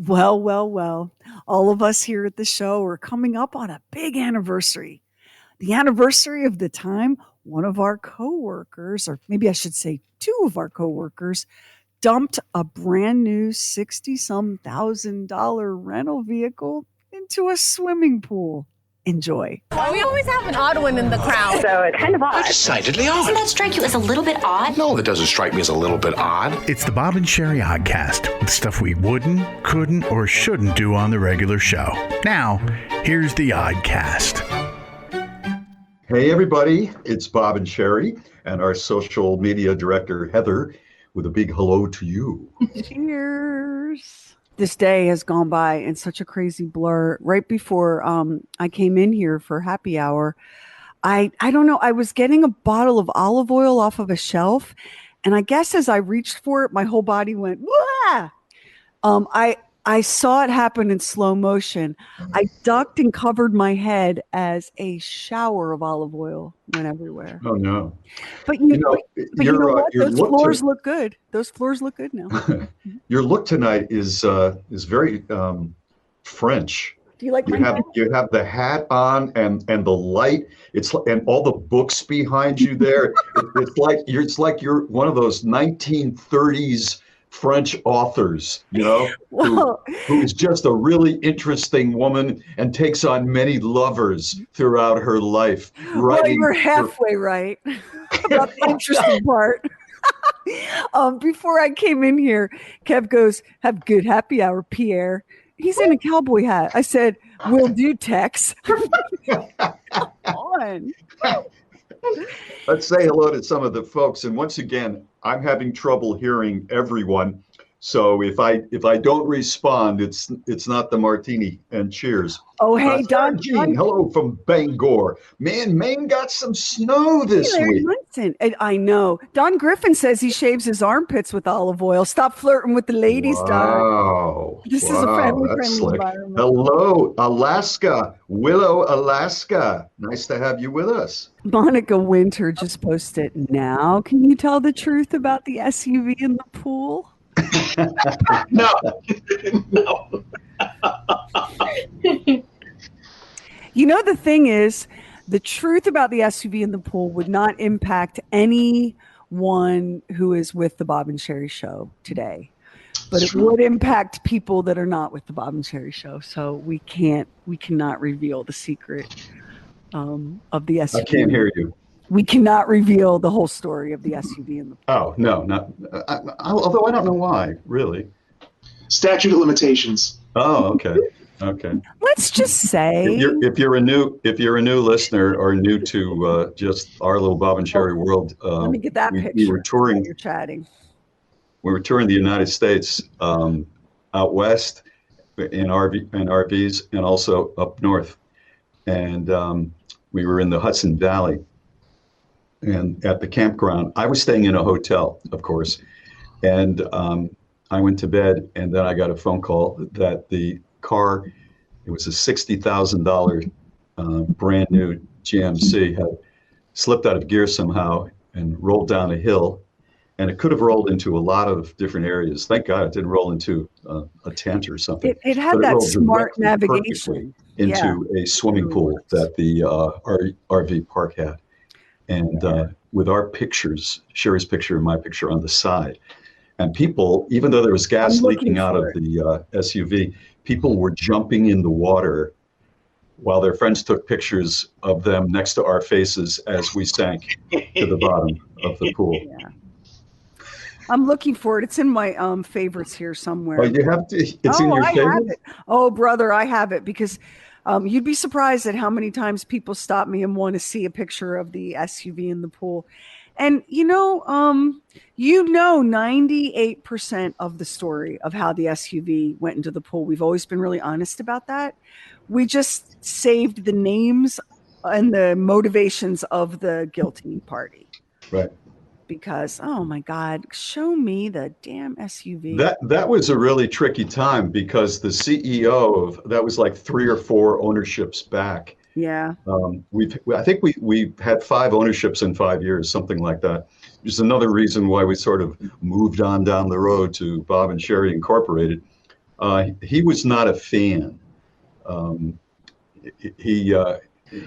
Well, well, well. All of us here at the show are coming up on a big anniversary. The anniversary of the time one of our coworkers, or maybe I should say two of our coworkers, dumped a brand new 60 some $1,000 rental vehicle into a swimming pool. Enjoy. We always have an odd one in the crowd. So it's kind of odd. Decidedly odd. Doesn't that strike you as a little bit odd? No, that doesn't strike me as a little bit odd. It's the Bob and Sheri Oddcast, with stuff we wouldn't, couldn't, or shouldn't do on the regular show. Now, here's the Oddcast. Hey everybody, it's Bob and Sheri and our social media director Heather with a big hello to you. Cheers. This day has gone by in such a crazy blur. Right before I came in here for happy hour, I don't know, I was getting a bottle of olive oil off of a shelf, and I guess as I reached for it, my whole body went, wah! I saw it happen in slow motion. I ducked and covered my head as a shower of olive oil went everywhere. Oh no! But you know what? Those floors look good. Those floors look good now. Your look tonight is very French. Do you like you have the hat on and the light. And all the books behind you there. It's like you're one of those 1930s French authors, who is just a really interesting woman and takes on many lovers throughout her life. Well, you're halfway right about the interesting part. Before I came in here, Kev goes, "Have good happy hour, Pierre." He's in a cowboy hat. I said, "Will do, Tex." Come on. Let's say hello to some of the folks. And once again, I'm having trouble hearing everyone. So if I don't respond, it's not the martini. And cheers. Oh, hey, Don. Hello from Bangor. Man, Maine got some snow this week. Listen, I know. Don Griffin says he shaves his armpits with olive oil. Stop flirting with the ladies, Don. This is a friendly environment. Hello, Alaska. Willow, Alaska. Nice to have you with us. Monica Winter just posted, "Now, can you tell the truth about the SUV in the pool?" No. The thing is, the truth about the SUV in the pool would not impact anyone who is with the Bob and Sheri show today, but it would impact people that are not with the Bob and Sheri show. So we cannot reveal the secret of the SUV. I can't hear you. We cannot reveal the whole story of the SUV in the pool. Oh, no, not. Although I don't know why, really. Statute of limitations. Oh, okay. Let's just say if you're a new listener or new to just our little Bob and Sheri world, let me get that picture. We were touring. You're chatting. We were touring the United States out west in RVs and also up north, and we were in the Hudson Valley. And at the campground, I was staying in a hotel, of course, and I went to bed, and then I got a phone call that the car, it was a $60,000 brand new GMC, had slipped out of gear somehow and rolled down a hill, and it could have rolled into a lot of different areas. Thank God it didn't roll into a tent or something. It had that smart navigation into a swimming pool that the RV park had. And with our pictures, Sheri's picture and my picture on the side. And people, even though there was gas leaking out of the SUV, people were jumping in the water while their friends took pictures of them next to our faces as we sank to the bottom of the pool. Yeah. I'm looking for it. It's in my favorites here somewhere. Oh, you have to? It's in your favorites? Have it. Oh, brother, I have it because you'd be surprised at how many times people stop me and want to see a picture of the SUV in the pool. And 98% of the story of how the SUV went into the pool. We've always been really honest about that. We just saved the names and the motivations of the guilty party. Right. Because, oh my God, show me the damn SUV. That was a really tricky time because the CEO of that was like 3 or 4 ownerships back. Yeah. I think we've had 5 ownerships in 5 years, something like that. Which is another reason why we sort of moved on down the road to Bob and Sheri Incorporated. He was not a fan. He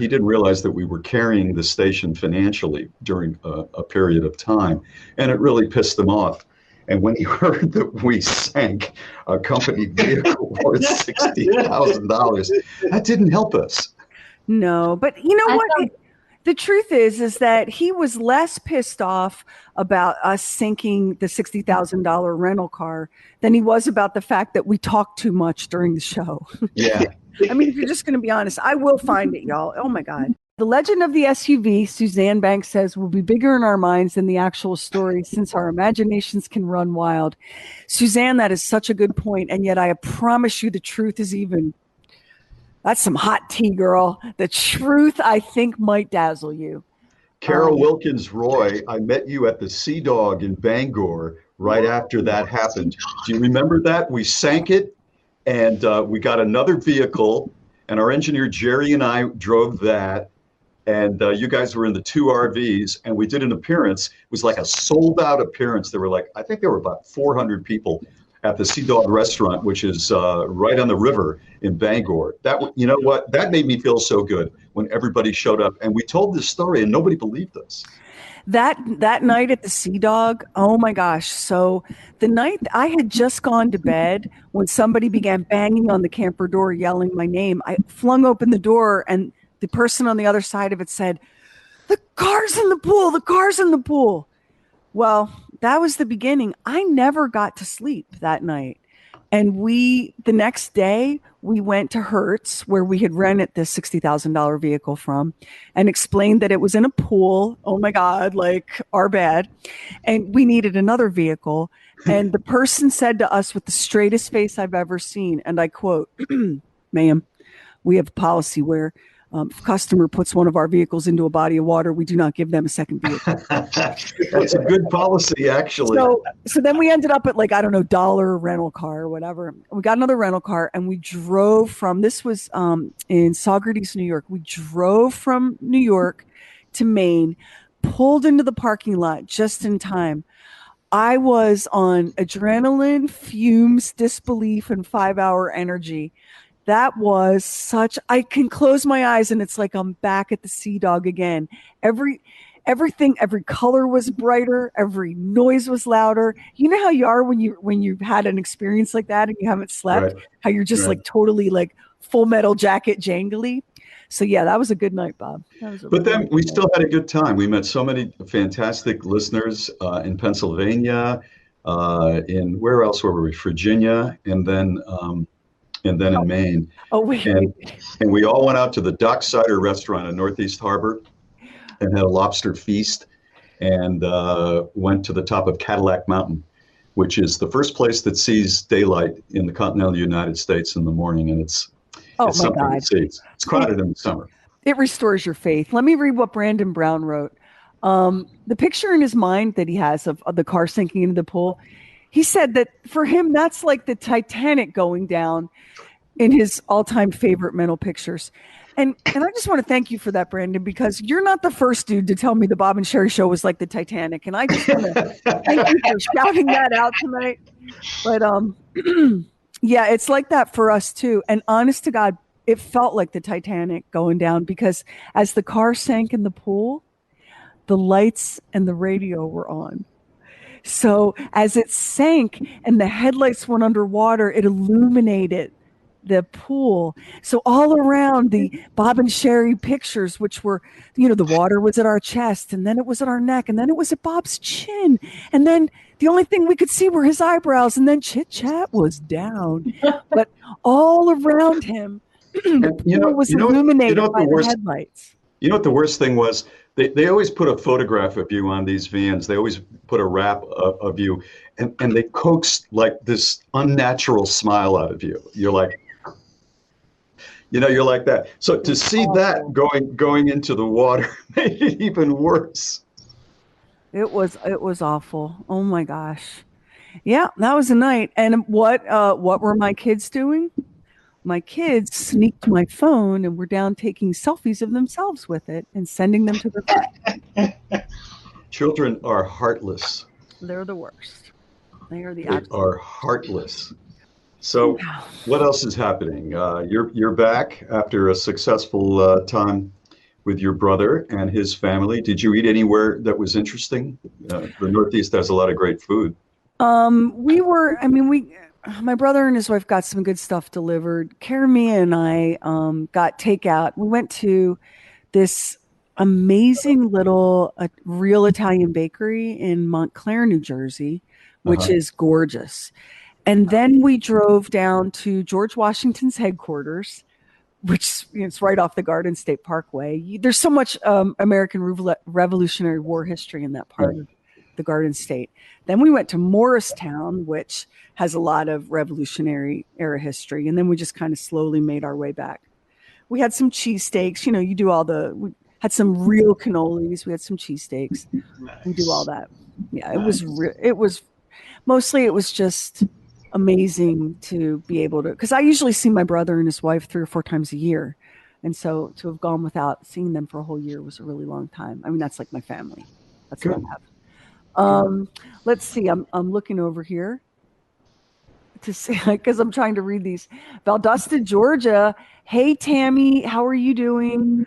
didn't realize that we were carrying the station financially during a period of time, and it really pissed him off. And when he heard that we sank a company vehicle worth $60,000, that didn't help us. No, but you know what? The truth is that he was less pissed off about us sinking the $60,000 rental car than he was about the fact that we talked too much during the show. Yeah. I mean, if you're just going to be honest, I will find it, y'all. Oh my God. The legend of the SUV, Suzanne Banks says, will be bigger in our minds than the actual story since our imaginations can run wild. Suzanne, that is such a good point. And yet I promise you the truth is even, that's some hot tea, girl. The truth, I think, might dazzle you. Carol Wilkins Roy, I met you at the Sea Dog in Bangor right after that happened. Do you remember that? We sank it, and we got another vehicle, and our engineer Jerry and I drove that. And you guys were in the two RVs, and we did an appearance. It was like a sold-out appearance. There were I think there were about 400 people at the Sea Dog restaurant, which is right on the river in Bangor. You know what? That made me feel so good when everybody showed up. And we told this story, and nobody believed us. That night at the Sea Dog, oh my gosh. So the night I had just gone to bed when somebody began banging on the camper door, yelling my name. I flung open the door, and the person on the other side of it said, "The car's in the pool, the car's in the pool." Well, that was the beginning. I never got to sleep that night. And the next day, we went to Hertz, where we had rented this $60,000 vehicle from, and explained that it was in a pool. Oh my God, like our bad. And we needed another vehicle. And the person said to us with the straightest face I've ever seen, and I quote, "Ma'am, we have a policy where if a customer puts one of our vehicles into a body of water, we do not give them a second vehicle." That's a good policy, actually. So then we ended up at $1 rental car or whatever. We got another rental car, and we drove from, this was in Saugerties, New York. We drove from New York to Maine, pulled into the parking lot just in time. I was on adrenaline, fumes, disbelief, and 5-hour energy. That was I can close my eyes and it's like I'm back at the Sea Dog again. Everything, every color was brighter, every noise was louder. You know how you are when you've had an experience like that and you haven't slept, right. How you're just like totally like Full Metal Jacket jangly. So yeah, that was a good night, Bob. But then we still had a good time. We met so many fantastic listeners in Pennsylvania, in where else were we? Virginia, and then in Maine. Oh, wait. And we all went out to the Docksider restaurant in Northeast Harbor and had a lobster feast, and went to the top of Cadillac Mountain, which is the first place that sees daylight in the continental United States in the morning. And it's something to see. It's crowded in the summer. It restores your faith. Let me read what Brandon Brown wrote. The picture in his mind that he has of the car sinking into the pool, he said that for him, that's like the Titanic going down in his all-time favorite mental pictures. And I just want to thank you for that, Brandon, because you're not the first dude to tell me the Bob and Sheri show was like the Titanic. And I just want to thank you for shouting that out tonight. But yeah, it's like that for us too. And honest to God, it felt like the Titanic going down, because as the car sank in the pool, the lights and the radio were on. So as it sank and the headlights went underwater, it illuminated the pool. So all around the Bob and Sheri pictures, which were, the water was at our chest, and then it was at our neck, and then it was at Bob's chin. And then the only thing we could see were his eyebrows, and then Chit Chat was down. But all around him, the pool was illuminated by the headlights. You know what the worst thing was? They always put a photograph of you on these vans. They always put a wrap of you, and they coaxed like this unnatural smile out of you. You're like, you're like that. So to see that going into the water made it even worse. It was awful. Oh my gosh. Yeah, that was a night. And what were my kids doing? My kids sneaked my phone and were down taking selfies of themselves with it and sending them to their friends. Children are heartless. They're the worst. They are They are heartless. So, what else is happening? You're back after a successful time with your brother and his family. Did you eat anywhere that was interesting? The Northeast has a lot of great food. We were, I mean, my brother and his wife got some good stuff delivered. Karamia and I got takeout. We went to this amazing little real Italian bakery in Montclair, New Jersey, which Uh-huh. is gorgeous. And then we drove down to George Washington's headquarters, which it's right off the Garden State Parkway. There's so much American Revolutionary War history in that part of the Garden State. Then we went to Morristown, which has a lot of Revolutionary era history. And then we just kind of slowly made our way back. We had some cheesesteaks. You do we had some real cannolis. We had some cheesesteaks. We do all that. Yeah, it was mostly, it was just amazing to be able to, because I usually see my brother and his wife 3 or 4 times a year. And so to have gone without seeing them for a whole year was a really long time. I mean, that's like my family. That's what I have. Let's see. I'm looking over here to see, because I'm trying to read these. Valdosta, Georgia. Hey, Tammy, how are you doing?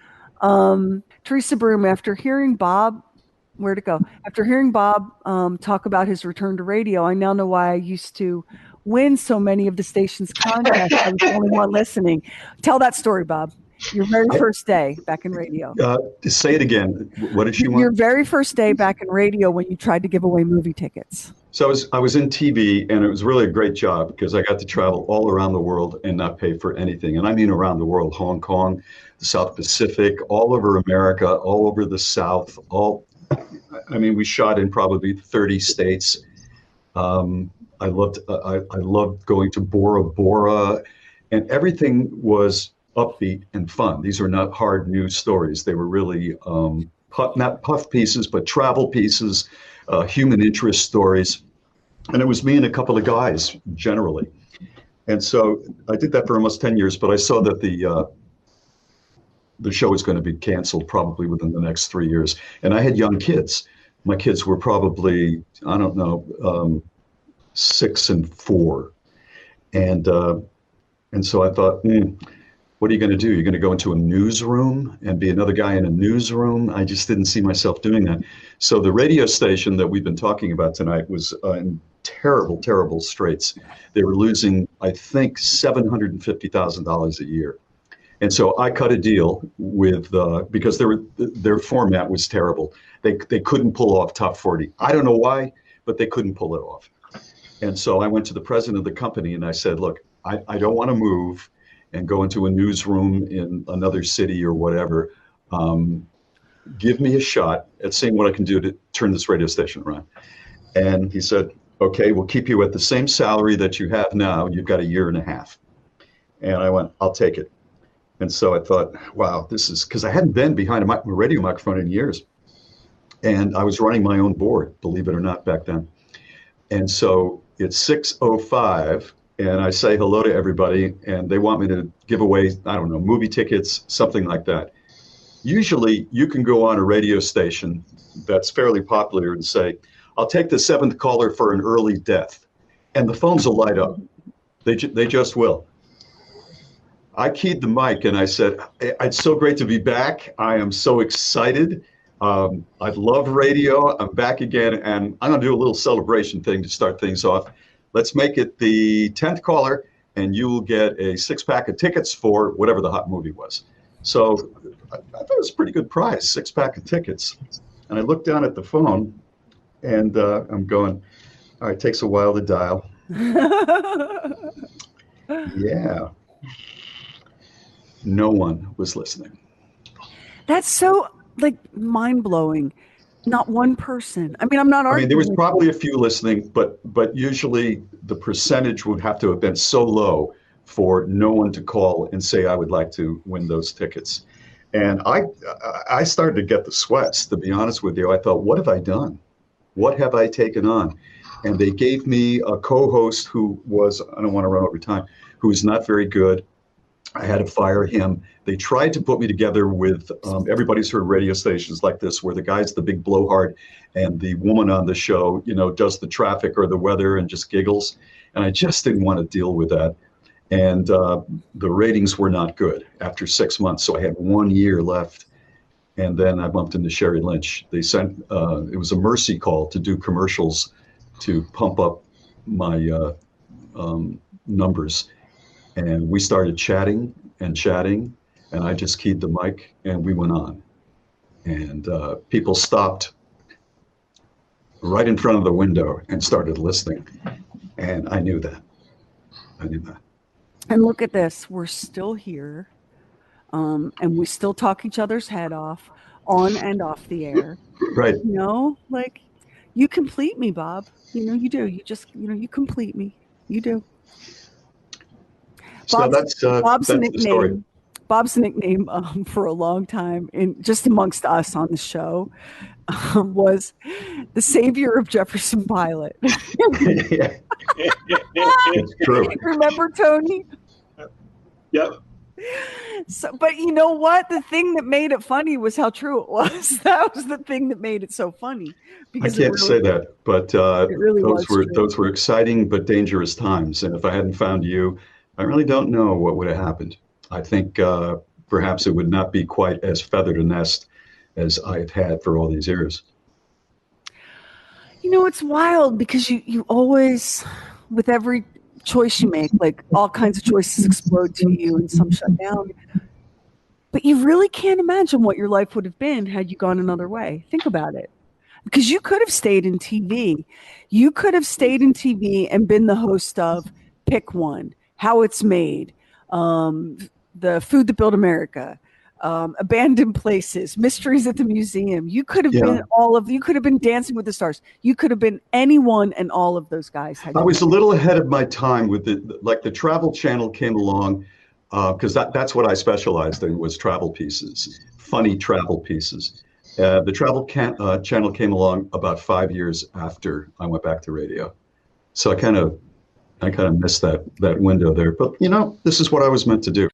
Teresa Broom, after hearing Bob, where'd it go? After hearing Bob talk about his return to radio, I now know why I used to win so many of the station's contests. I was the only one listening. Tell that story, Bob. Your very first day back in radio. Say it again. What did she want? Your very first day back in radio when you tried to give away movie tickets. So I was in TV, and it was really a great job because I got to travel all around the world and not pay for anything. And I mean around the world: Hong Kong, the South Pacific, all over America, all over the South. We shot in probably 30 states. I loved going to Bora Bora, and everything was upbeat and fun. These are not hard news stories. They were really not puff pieces, but travel pieces, human interest stories. And it was me and a couple of guys generally. And so I did that for almost 10 years, but I saw that the show was going to be canceled probably within the next 3 years. And I had young kids. My kids were probably, I don't know, 6 and 4. And so I thought, what are you going to do? You're going to go into a newsroom and be another guy in a newsroom? I just didn't see myself doing that. So the radio station that we've been talking about tonight was in terrible, terrible straits. They were losing, I think, $750,000 a year. And so I cut a deal with, because their format was terrible. They couldn't pull off top 40. I don't know why, but they couldn't pull it off. And so I went to the president of the company and I said, look, I don't want to move and go into a newsroom in another city or whatever. Give me a shot at seeing what I can do to turn this radio station around. And he said, okay, we'll keep you at the same salary that you have now. You've got a year and a half. And I went, I'll take it. And so I thought, wow, this is, because I hadn't been behind a radio microphone in years. And I was running my own board, believe it or not, back then. And so it's 6:05, and I say hello to everybody, and they want me to give away, I don't know, movie tickets, something like that. Usually you can go on a radio station that's fairly popular and say, I'll take the 7th caller for an early death. And the phones will light up. They just will. I keyed the mic and I said, it's so great to be back. I am so excited. I love radio. I'm back again, and I'm going to do a little celebration thing to start things off. Let's make it the 10th caller, and you will get a 6-pack of tickets for whatever the hot movie was. So I thought it was a pretty good prize, 6-pack of tickets. And I looked down at the phone, and I'm going, all right, it takes a while to dial. Yeah. No one was listening. That's so mind-blowing. Not one person. I mean, I'm not arguing. There was probably a few listening, but usually the percentage would have to have been so low for no one to call and say, I would like to win those tickets. And I started to get the sweats, to be honest with you. I thought, what have I done? What have I taken on? And they gave me a co-host who was, I don't want to run over time, who was not very good. I had to fire him. They tried to put me together with everybody's heard radio stations like this, where the guy's the big blowhard and the woman on the show, does the traffic or the weather and just giggles. And I just didn't want to deal with that. And the ratings were not good after 6 months. So I had 1 year left. And then I bumped into Sherry Lynch. They sent, it was a mercy call to do commercials to pump up my numbers. And we started chatting, and I just keyed the mic, and we went on. And people stopped right in front of the window and started listening. And I knew that. And look at this. We're still here. And we still talk each other's head off on and off the air. Right. Like you complete me, Bob. You do. You just, you complete me. You do. So that's the story. Bob's nickname for a long time, just amongst us on the show, was the savior of Jefferson Pilot. Yeah. It's true. Remember, Tony? Yep. So, but you know what? The thing that made it funny was how true it was. That was the thing that made it so funny. I can't say that, but really those were exciting but dangerous times. And if I hadn't found you, I really don't know what would have happened. I think perhaps it would not be quite as feathered a nest as I've had for all these years. It's wild because you always, with every choice you make, like all kinds of choices explode to you and some shut down. But you really can't imagine what your life would have been had you gone another way. Think about it. Because you could have stayed in TV. You could have stayed in TV and been the host of Pick One, How It's Made, The Food That Built America, Abandoned Places, Mysteries at the Museum. You could have been you could have been Dancing with the Stars. You could have been anyone and all of those guys. I was a little ahead of my time with the Travel Channel came along, because that's what I specialized in, was travel pieces, funny travel pieces. The Travel Channel came along about 5 years after I went back to radio. So I kind of missed that window there. But, this is what I was meant to do.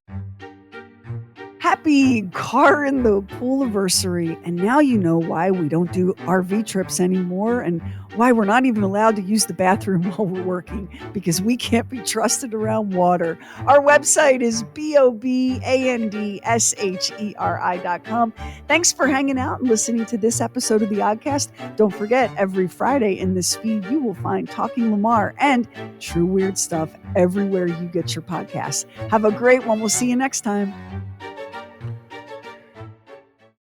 Happy car in the pool anniversary. And now you know why we don't do RV trips anymore and why we're not even allowed to use the bathroom while we're working, because we can't be trusted around water. Our website is BOBANDSHERI.com. Thanks for hanging out and listening to this episode of the Oddcast. Don't forget, every Friday in this feed, you will find Talking Lamar and True Weird Stuff everywhere you get your podcasts. Have a great one. We'll see you next time.